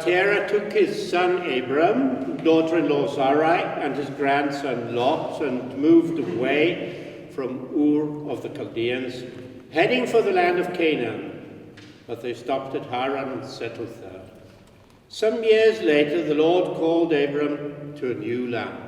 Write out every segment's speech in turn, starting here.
Terah took his son Abram, daughter-in-law Sarai, and his grandson Lot, and moved away from Ur of the Chaldeans, heading for the land of Canaan. But they stopped at Haran and settled there. Some years later, the Lord called Abram to a new land.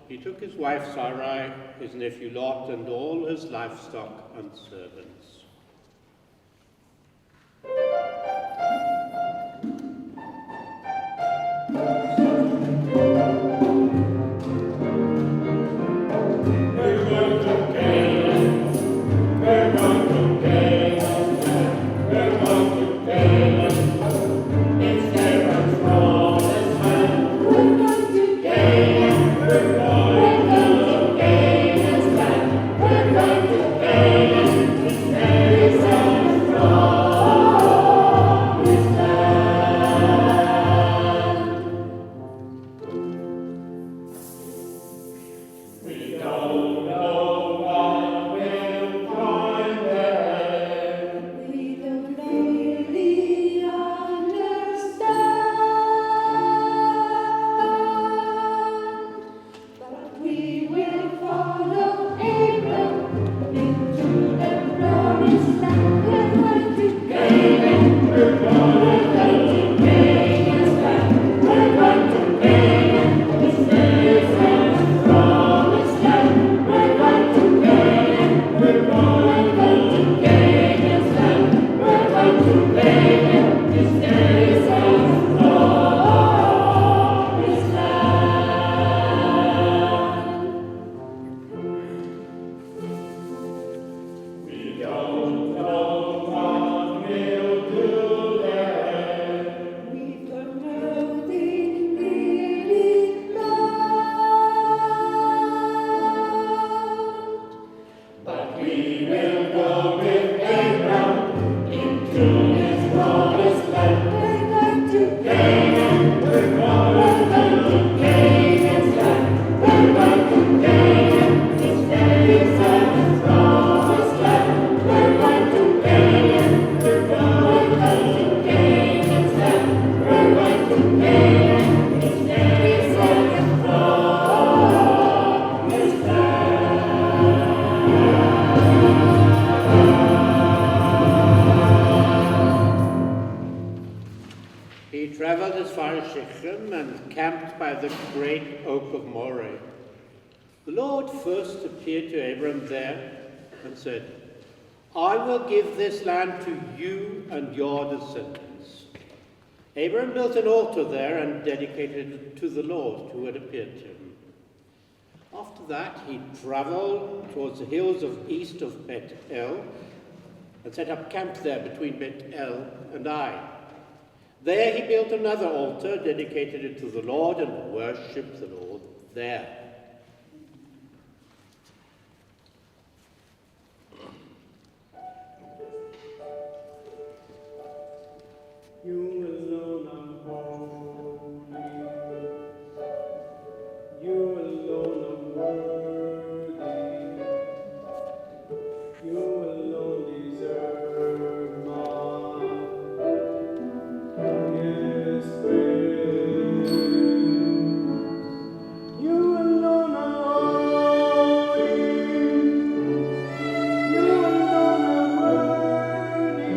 He took his wife Sarai, his nephew Lot, and all his livestock and servants. Said, I will give this land to you and your descendants. Abram built an altar there and dedicated it to the Lord who had appeared to him. After that, he traveled towards the hills east of Bet El and set up camp there between Bet El and Ai. There he built another altar, dedicated it to the Lord, and worshipped the Lord there. You alone are holy. You alone are worthy. You alone deserve my praise. You alone are holy. You alone are worthy.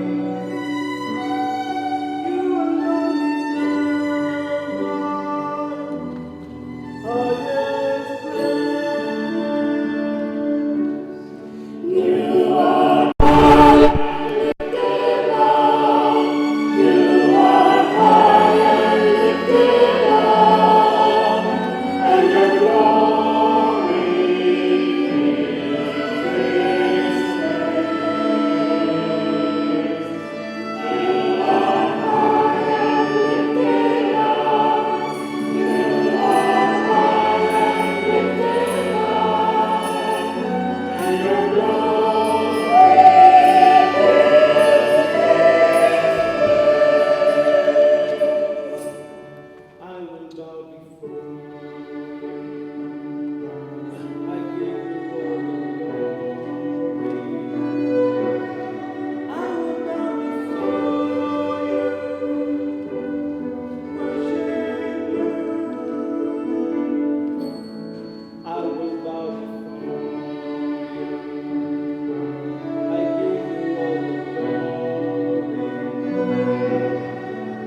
You alone deserve my highest praise. You are I will bow before you. I give you all the glory. I will bow before you. Worship you. I will bow before you. I give you all the glory.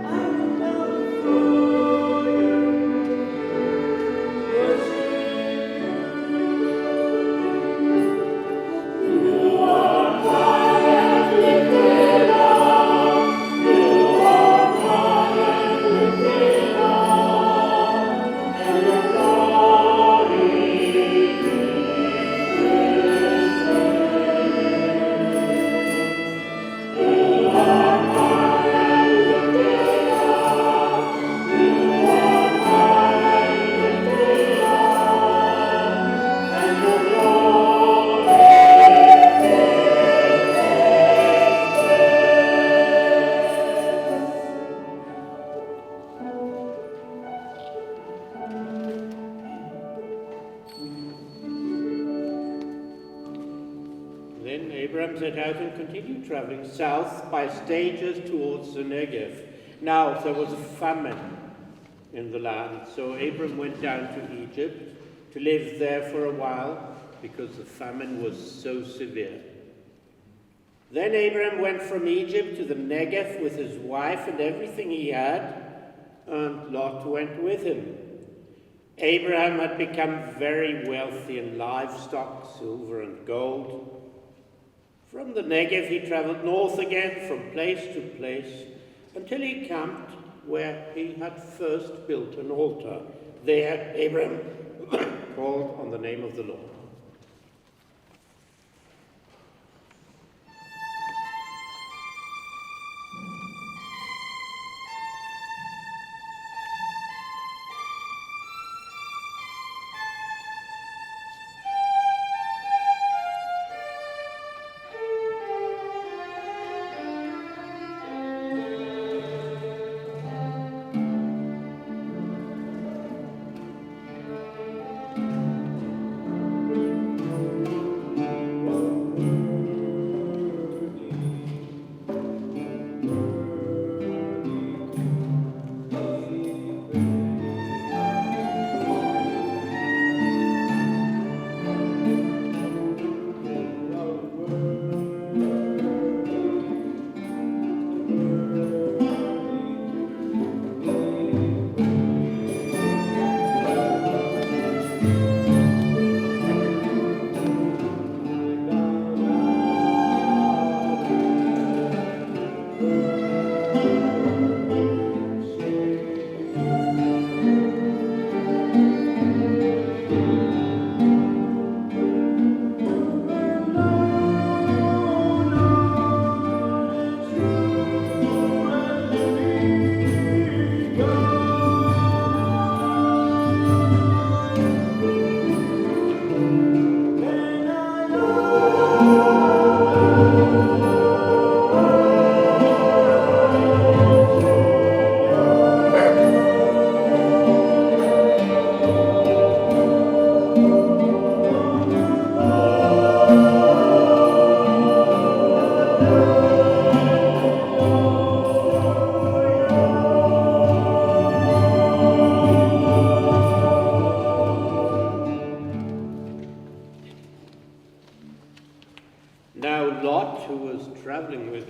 I will bow before you. Worship you. You are high and lifted up. You are high and lifted up. And your glory you are high and lifted up. You are high and lifted up. And your glory Then Abram set out and continued traveling south by stages towards the Negev. Now there was a famine in the land, so Abram went down to Egypt to live there for a while because the famine was so severe. Then Abram went from Egypt to the Negev with his wife and everything he had, and Lot went with him. Abraham had become very wealthy in livestock, silver and gold. From the Negev he traveled north again from place to place until he camped where he had first built an altar. There Abraham called on the name of the Lord.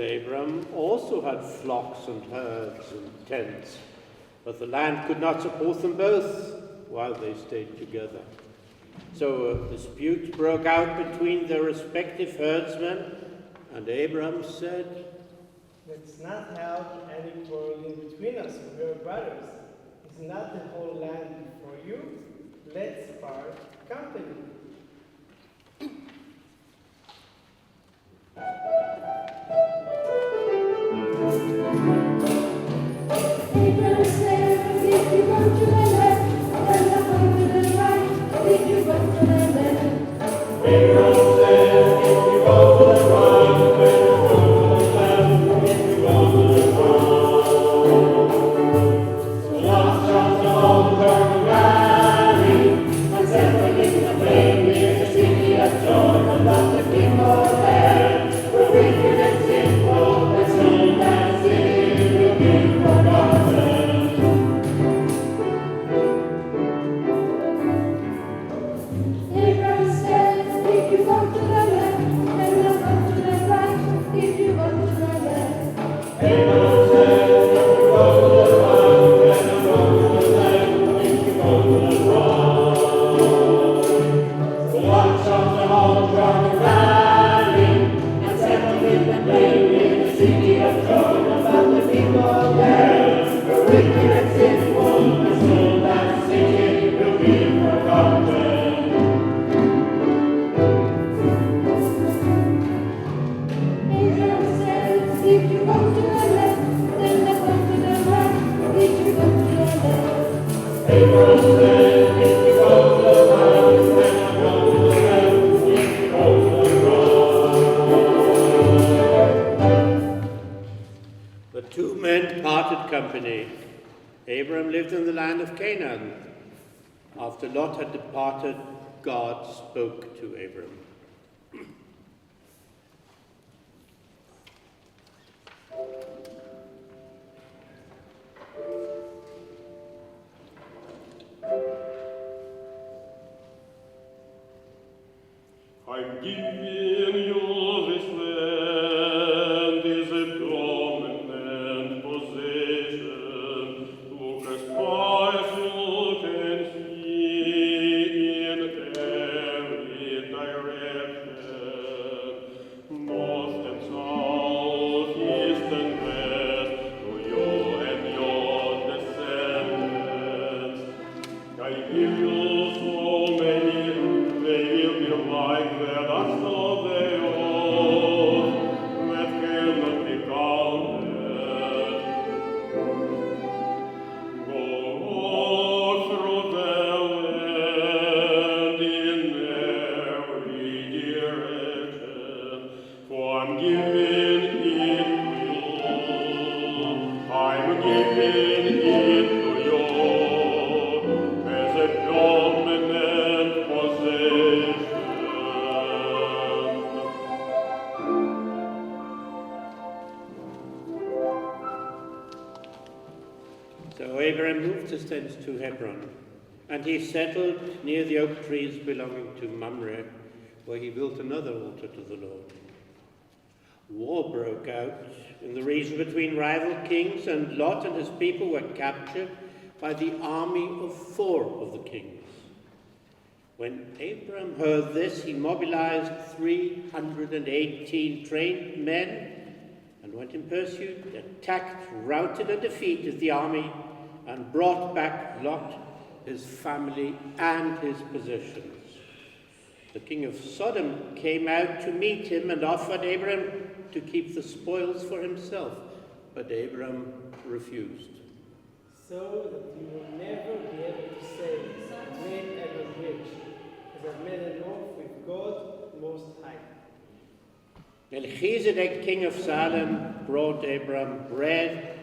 Abram also had flocks and herds and tents, but the land could not support them both while they stayed together. So a dispute broke out between their respective herdsmen, and Abram said, Let's not have any quarreling between us. We are brothers. Is not the whole land before you? Let's part company. Abraham said, if you go to the left, then I'll go to the right. If you go to the left. Abraham said, if you go to the right, then I'll go to the left. If you go to the right. So lost from the whole Jordan Valley, and settled in the plain near the city of Jordan, but the people there were wicked and sinful, and soon that city will be forgotten. Abraham said, if you go to the left, then I'll go to the right. If you go to the left. Abraham said, if you go to the right, then I'll go to the left. If you go to the right. So watch out the whole Jordan Valley, and settled in the plain near the city of Jordan, but the people there were wicked and sinful, and soon that city will be forgotten. Abraham said, if you go to the left, then I'll go to the right. If you go to the left. Abraham said, if you go to the right, then I'll go to the left. If you go to the right. The two men parted company. Abram lived in the land of Canaan. After Lot had departed, God spoke to Abram. I'm giving you this land as a dominant possession. Look as far as you can see in every direction. North and south, east and west, to you and your descendants. I give you so many, they will be like the dust of the earth, that cannot be counted. Go through the land in every direction, for I'm giving it to you. I'm giving it to you as a dominant possession. So Abraham moved his tents to Hebron, and he settled near the oak trees belonging to Mamre, where he built another altar to the Lord. War broke out in the region between rival kings, and Lot and his people were captured by the army of 4 of the kings. When Abram heard this, he mobilized 318 trained men and went in pursuit, attacked, routed, and defeated the army, and brought back Lot, his family, and his possessions. The king of Sodom came out to meet him and offered Abram to keep the spoils for himself, but Abram refused. So that you will never be able to say, I made Edom rich, as I made an oath with God Most High. Melchizedek, king of Salem, brought Abram bread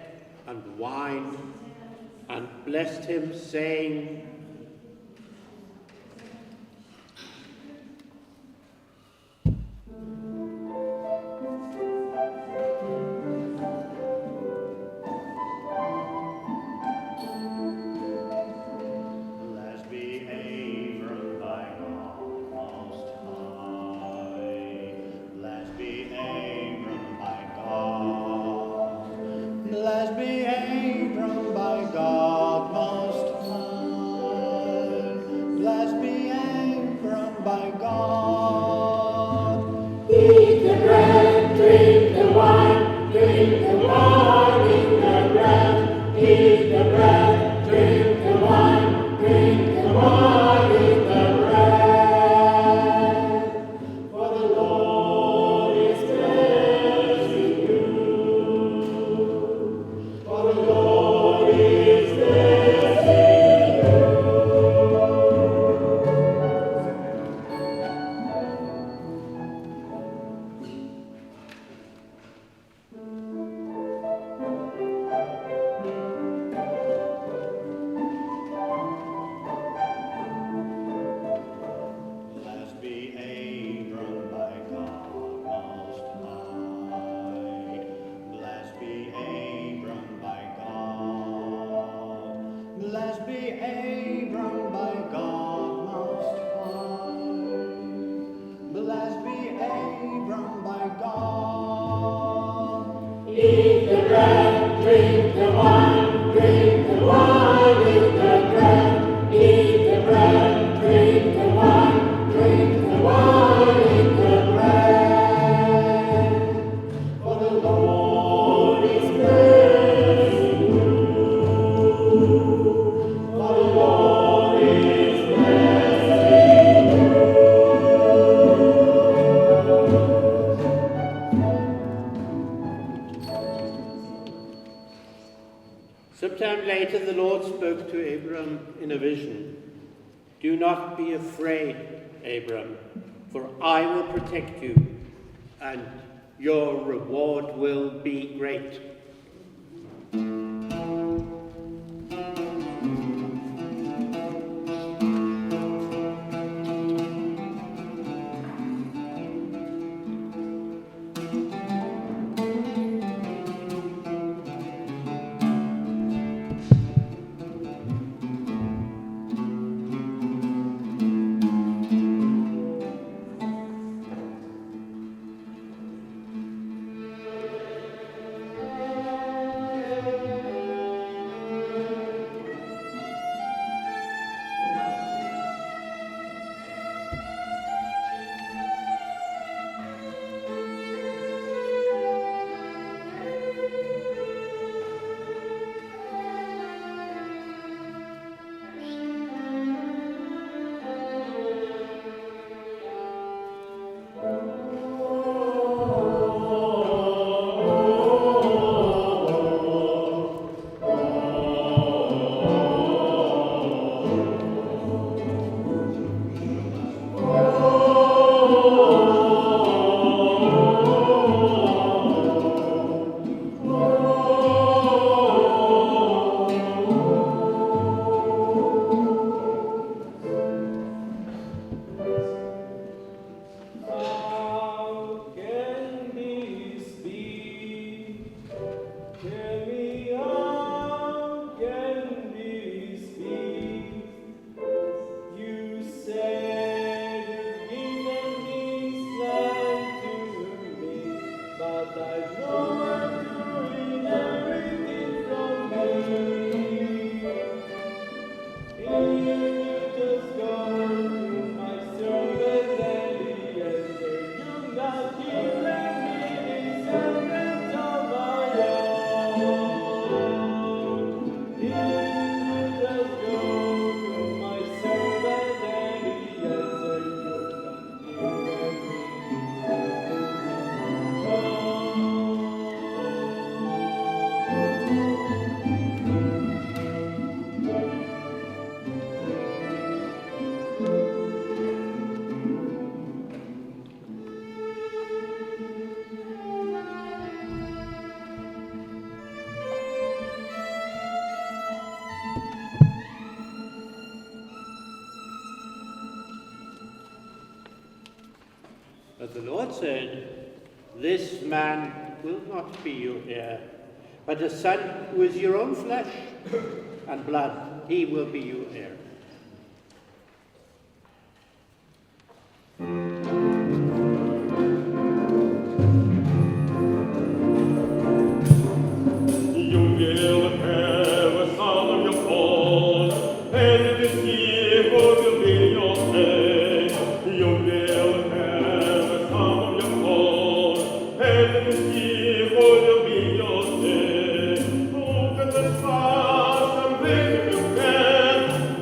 and wine and blessed him, saying, Blessed be Abram by God Most High. Blessed be Abram by God Blessed be Abram by God Most High. Blessed be Abram by God. Eat the bread, drink the wine, drink the wine, eat the bread, eat the bread, drink the wine, drink the wine, eat the bread. For the Lord is blessing you. For the Lord is blessing you. Sometime later, the Lord spoke to Abram in a vision. Do not be afraid, Abram, for I will protect you, and your reward will be great. But the Lord said, this man will not be your heir, but a son who is your own flesh and blood, he will be your heir.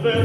Then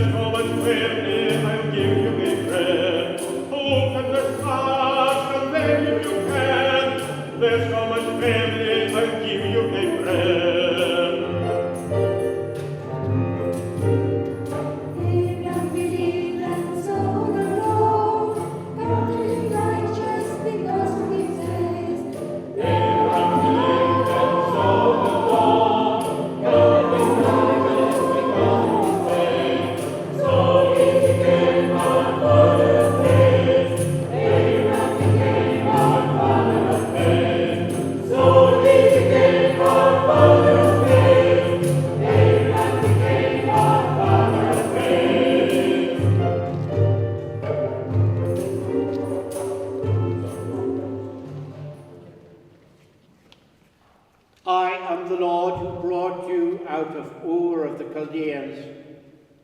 Ur of the Chaldeans,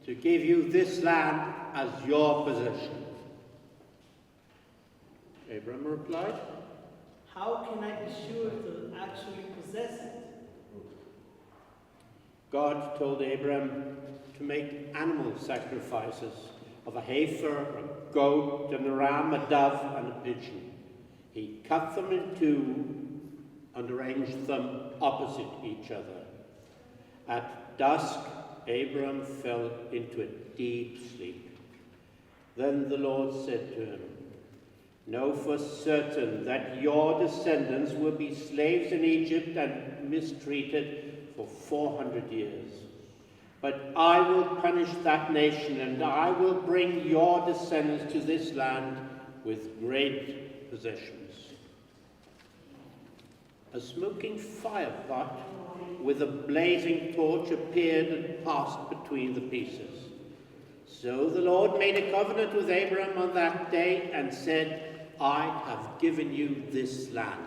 to give you this land as your possession. Abram replied, How can I be sure to actually possess it? God told Abram to make animal sacrifices of a heifer, a goat, and a ram, a dove, and a pigeon. He cut them in two and arranged them opposite each other. At dusk, Abram fell into a deep sleep. Then the Lord said to him, Know for certain that your descendants will be slaves in Egypt and mistreated for 400 years. But I will punish that nation, and I will bring your descendants to this land with great possessions. A smoking fire pot with a blazing torch appeared and passed between the pieces. So the Lord made a covenant with Abram on that day and said, I have given you this land.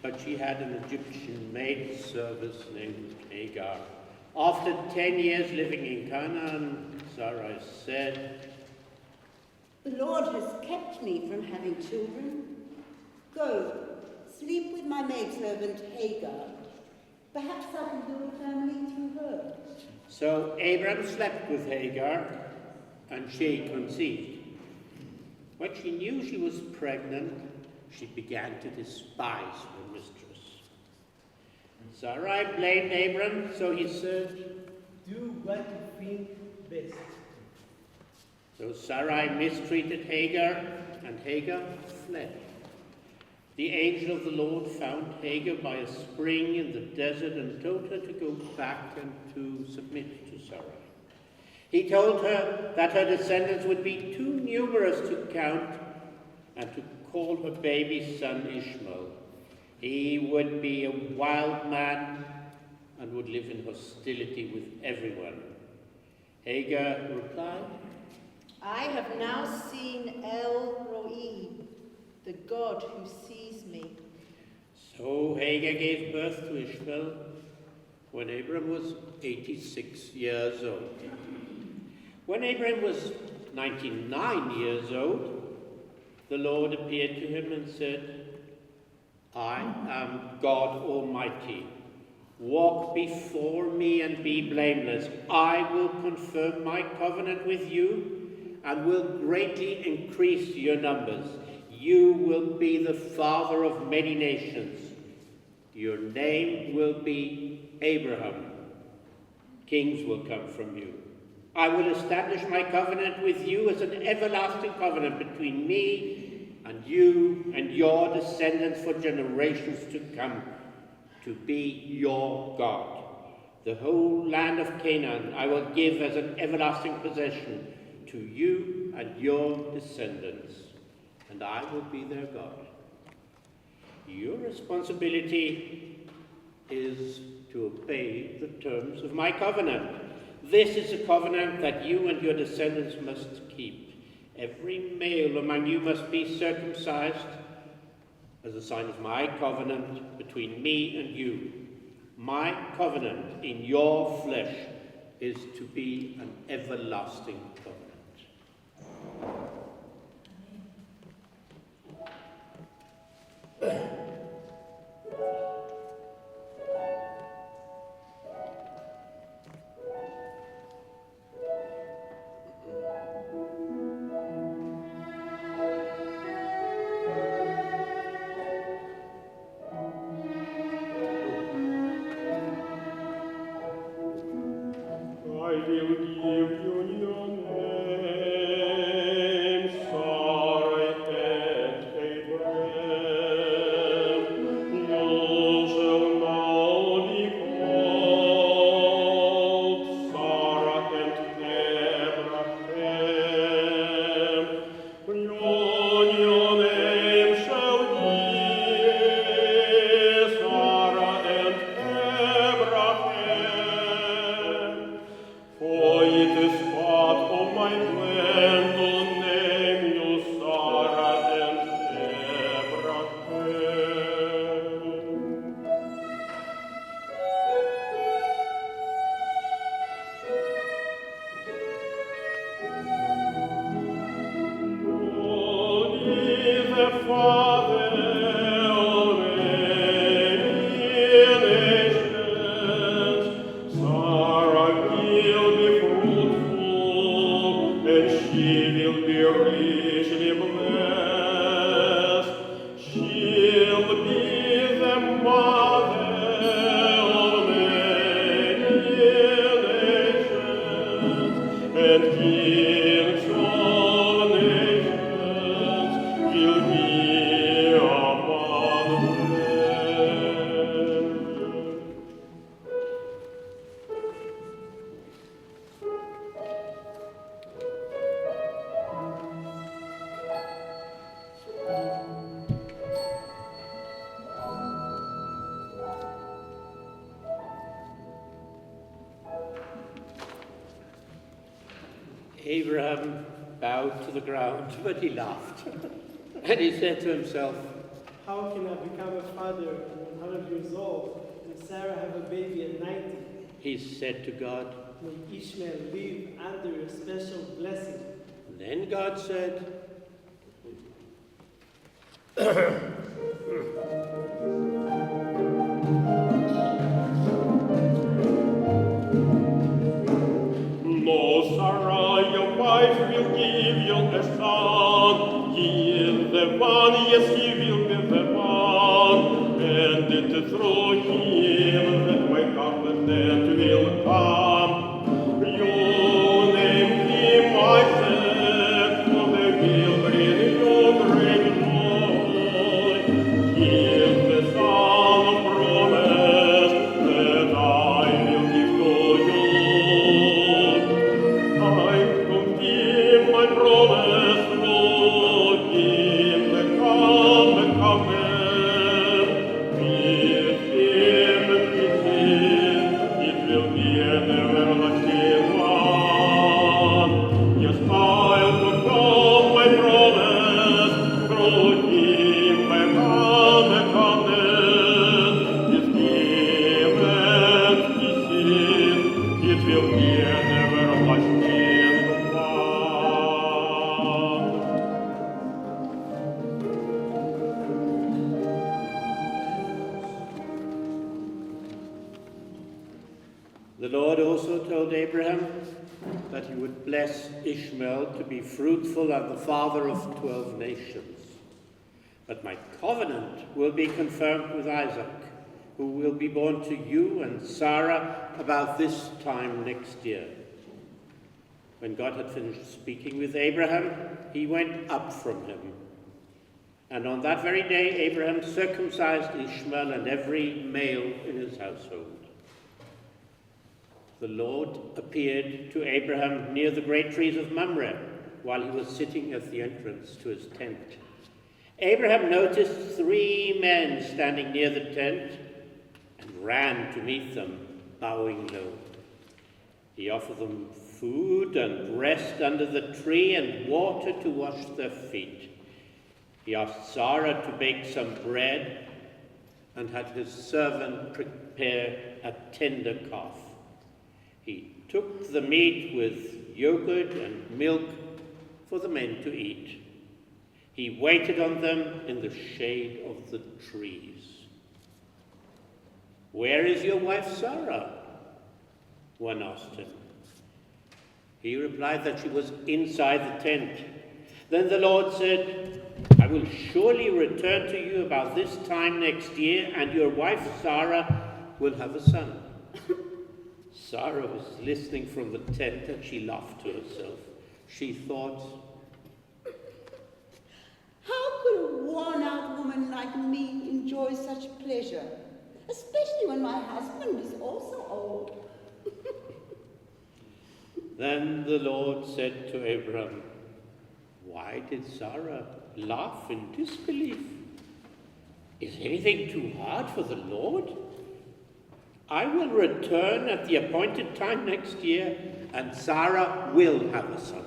But she had an Egyptian maid service named Hagar. After 10 years living in Canaan, Sarai said, The Lord has kept me from having children. Go, sleep with my maidservant Hagar. Perhaps I can build a family through her. So Abram slept with Hagar, and she conceived. When she knew she was pregnant, she began to despise her mistress. Sarai blamed Abram, so he said, Do what you think best. So Sarai mistreated Hagar, and Hagar fled. The angel of the Lord found Hagar by a spring in the desert and told her to go back and to submit to Sarai. He told her that her descendants would be too numerous to count and to call her baby son Ishmael. He would be a wild man and would live in hostility with everyone. Hagar replied, I have now seen El Roi, the God who sees me. So Hagar gave birth to Ishmael when Abram was 86 years old. When Abram was 99 years old, the Lord appeared to him and said, I am God Almighty. Walk before me and be blameless. I will confirm my covenant with you and will greatly increase your numbers. You will be the father of many nations. Your name will be Abraham. Kings will come from you. I will establish my covenant with you as an everlasting covenant between me and you and your descendants for generations to come, to be your God. The whole land of Canaan I will give as an everlasting possession to you and your descendants, and I will be their God. Your responsibility is to obey the terms of my covenant. This is a covenant that you and your descendants must keep. Every male among you must be circumcised as a sign of my covenant between me and you. My covenant in your flesh is to be an everlasting covenant. Abraham bowed to the ground, but he laughed. And he said to himself, How can I become a father at 100 years old and Sarah have a baby at 90? He said to God. May Ishmael live under your special blessing. And then God said, No, Sarah, your wife will give you a son. He is the one, yes, he will be the one. And it is through him that my covenant will come. You name him Isaac, for they will bring you great joy. He is the son of promise that I will give to you. I confirm my promise through him, the covenant. With him and with him, it will be an everlasting one. Yes, I'll fulfill my promise through him, my covenant. With him and with him, it will be an everlasting one. The Lord also told Abraham that he would bless Ishmael to be fruitful and the father of 12 nations. But my covenant will be confirmed with Isaac, who will be born to you and Sarah about this time next year. When God had finished speaking with Abraham, he went up from him. And on that very day, Abraham circumcised Ishmael and every male in his household. The Lord appeared to Abraham near the great trees of Mamre while he was sitting at the entrance to his tent. Abraham noticed 3 men standing near the tent and ran to meet them, bowing low. He offered them food and rest under the tree and water to wash their feet. He asked Sarah to bake some bread and had his servant prepare a tender calf. He took the meat with yogurt and milk for the men to eat. He waited on them in the shade of the trees. "Where is your wife Sarah?" one asked him. He replied that she was inside the tent. Then the Lord said, "I will surely return to you about this time next year, and your wife Sarah will have a son." Sarah was listening from the tent and she laughed to herself. She thought, How could a worn-out woman like me enjoy such pleasure, especially when my husband is also old? Then the Lord said to Abram, "Why did Sarah laugh in disbelief? Is anything too hard for the Lord? I will return at the appointed time next year, and Sarah will have a son."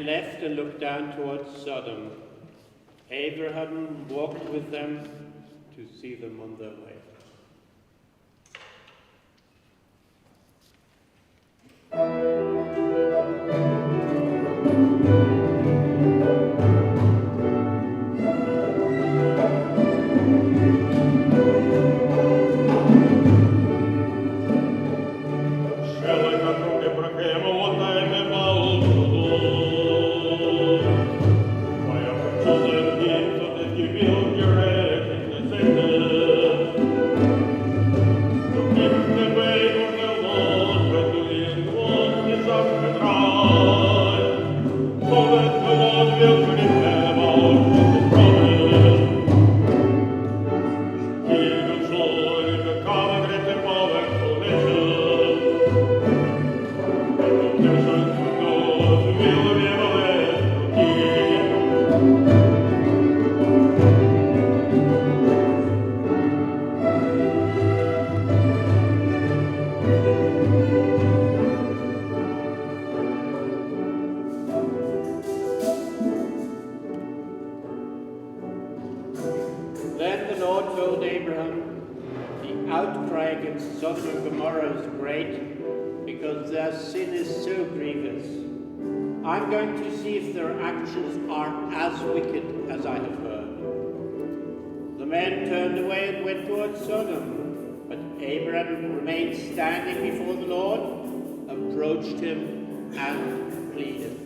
Left and looked down towards Sodom. Abraham walked with them to see them on their way. Build your egg in the against Sodom and Gomorrah is great, because their sin is so grievous. I'm going to see if their actions are as wicked as I have heard. The men turned away and went towards Sodom, but Abraham remained standing before the Lord, approached him, and pleaded.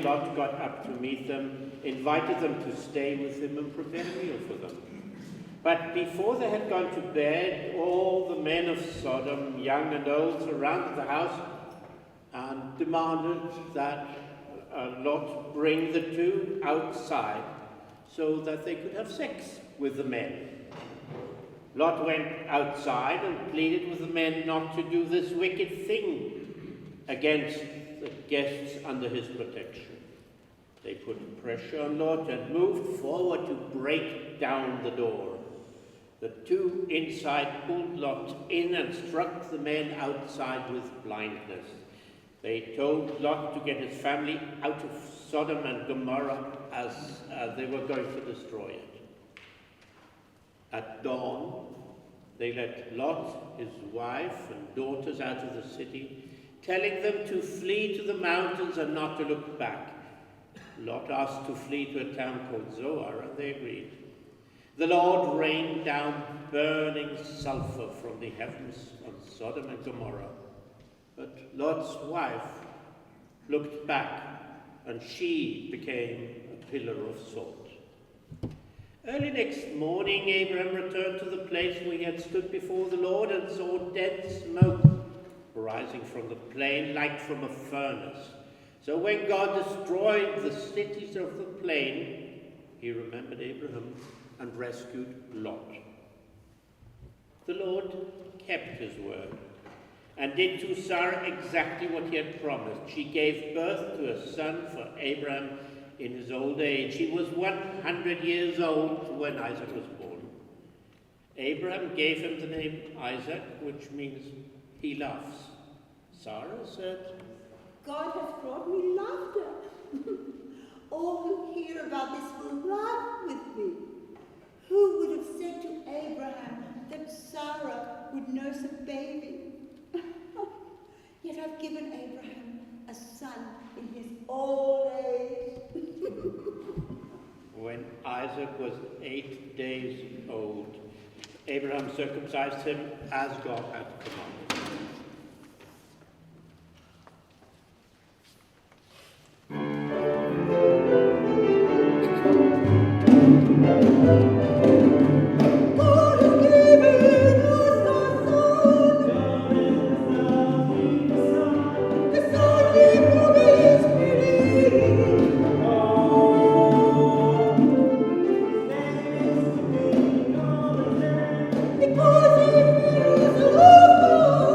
Lot got up to meet them, invited them to stay with him and prepare a meal for them. But before they had gone to bed, all the men of Sodom, young and old, surrounded the house and demanded that Lot bring the two outside so that they could have sex with the men. Lot went outside and pleaded with the men not to do this wicked thing against the guests under his protection. They put pressure on Lot and moved forward to break down the door. The two inside pulled Lot in and struck the men outside with blindness. They told Lot to get his family out of Sodom and Gomorrah as they were going to destroy it. At dawn, they let Lot, his wife, and daughters out of the city, telling them to flee to the mountains and not to look back. Lot asked to flee to a town called Zoar, and they agreed. The Lord rained down burning sulfur from the heavens on Sodom and Gomorrah. But Lot's wife looked back, and she became a pillar of salt. Early next morning, Abraham returned to the place where he had stood before the Lord and saw dense smoke rising from the plain like from a furnace. So when God destroyed the cities of the plain, he remembered Abraham and rescued Lot. The Lord kept his word and did to Sarah exactly what he had promised. She gave birth to a son for Abraham in his old age. He was 100 years old when Isaac was born. Abraham gave him the name Isaac, which means he laughs. Sarah said, God has brought me laughter. All who hear about this will laugh with me. Who would have said to Abraham that Sarah would nurse a baby? Yet I've given Abraham a son in his old age. When Isaac was 8 days old, Abraham circumcised him as God had commanded. Because he fears the Lord.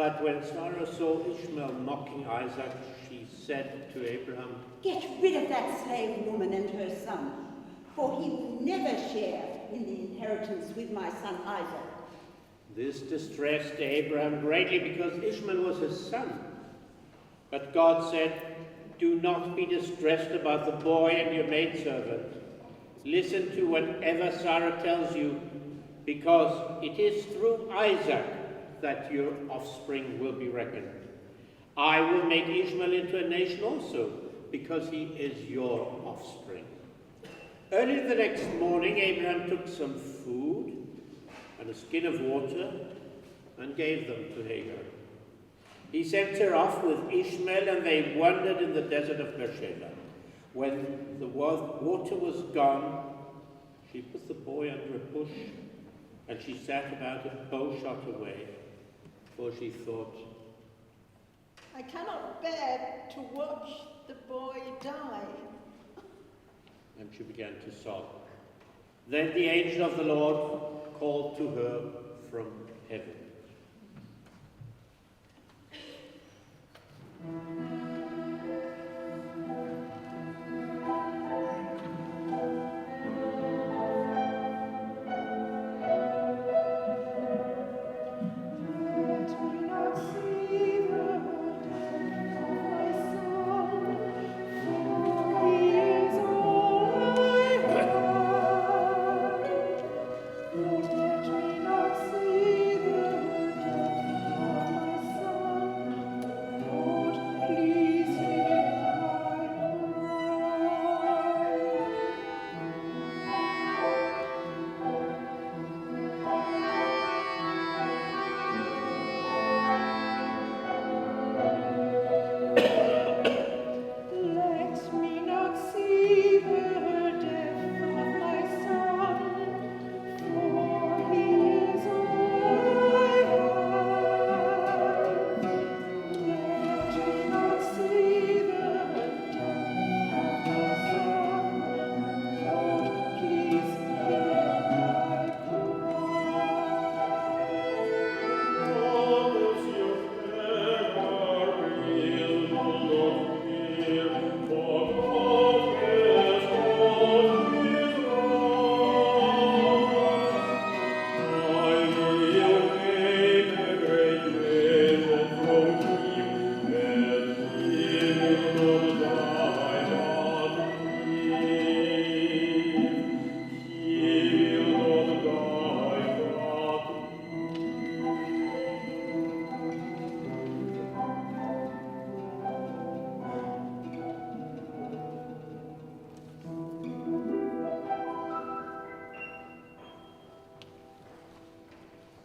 But when Sarah saw Ishmael mocking Isaac, she said to Abraham, Get rid of that slave woman and her son, for he will never share in the inheritance with my son Isaac. This distressed Abraham greatly because Ishmael was his son. But God said, Do not be distressed about the boy and your maidservant. Listen to whatever Sarah tells you, because it is through Isaac that your offspring will be reckoned. I will make Ishmael into a nation also, because he is your offspring. Early the next morning, Abraham took some food and a skin of water and gave them to Hagar. He sent her off with Ishmael, and they wandered in the desert of Beersheba. When the water was gone, she put the boy under a bush, and she sat about a bow shot away, for she thought, I cannot bear to watch the boy die. and she began to sob. Then the angel of the Lord called to her from heaven.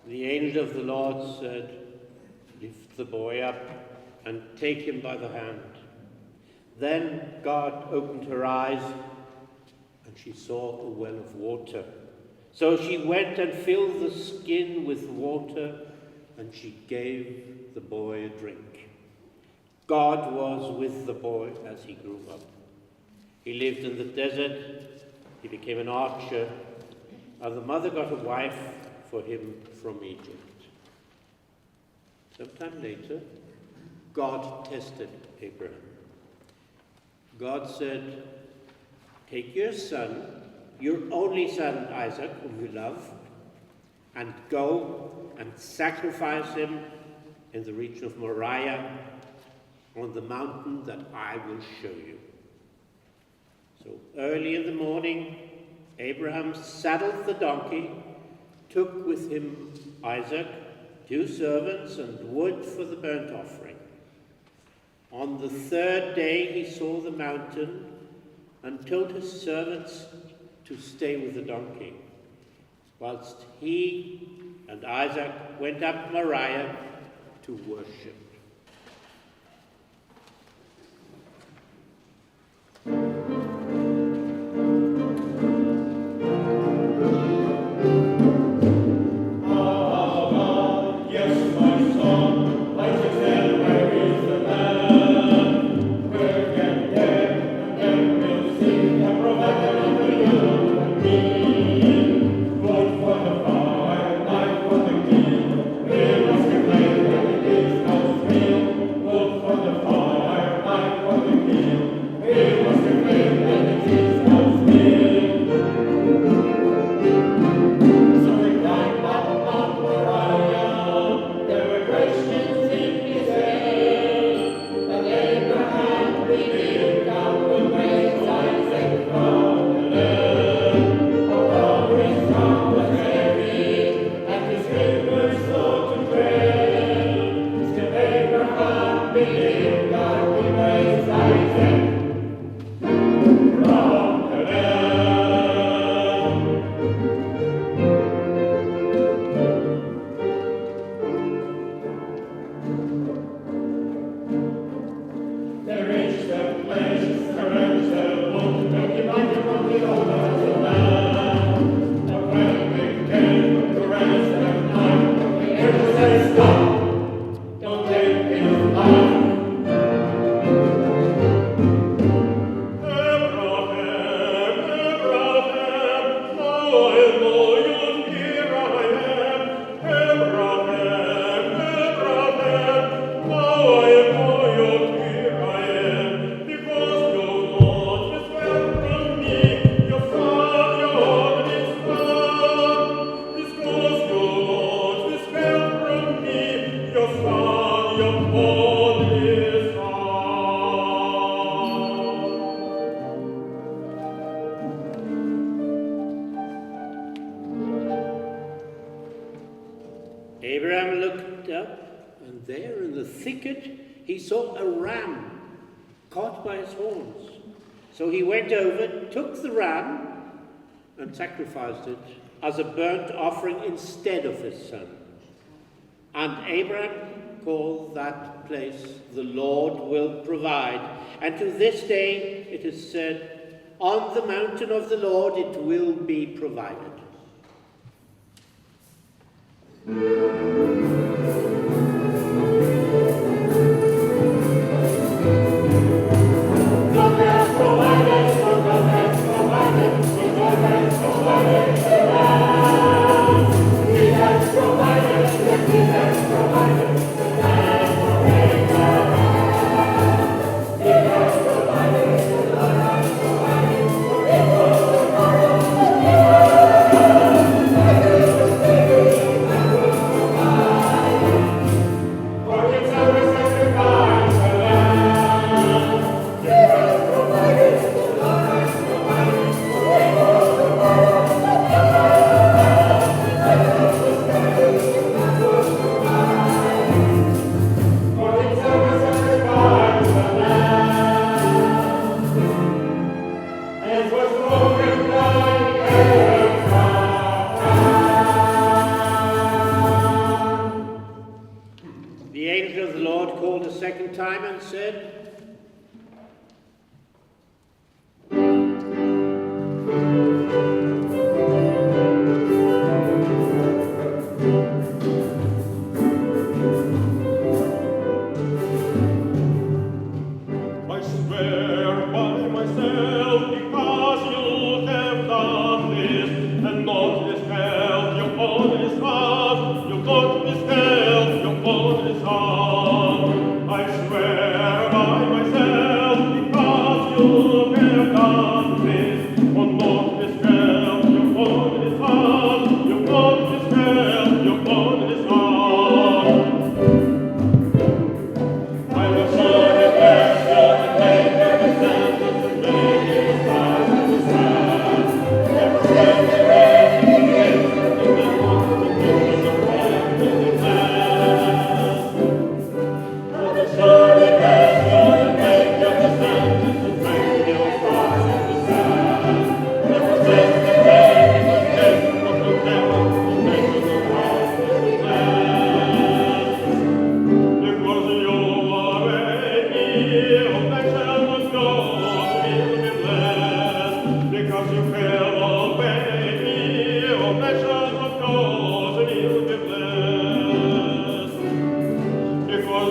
The angel of the Lord said, Lift the boy up and take him by the hand. Then God opened her eyes, and she saw a well of water. So she went and filled the skin with water, and she gave the boy a drink. God was with the boy as he grew up. He lived in the desert, he became an archer, and the mother got a wife for him from Egypt. Sometime later, God tested Abraham. God said, Take your son, your only son Isaac, whom you love, and go and sacrifice him in the region of Moriah on the mountain that I will show you. So early in the morning, Abraham saddled the donkey, took with him Isaac, 2 servants, and wood for the burnt offering. On the 3rd day he saw the mountain and told his servants to stay with the donkey, whilst he and Isaac went up Moriah to worship. Thank you. Abraham looked up, and there in the thicket he saw a ram caught by its horns. So he went over, took the ram, and sacrificed it as a burnt offering instead of his son. And Abraham called that place, "The Lord will provide." And to this day it is said, "On the mountain of the Lord it will be provided."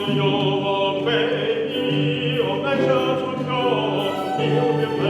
Your baby, oh, my church of God, he'll be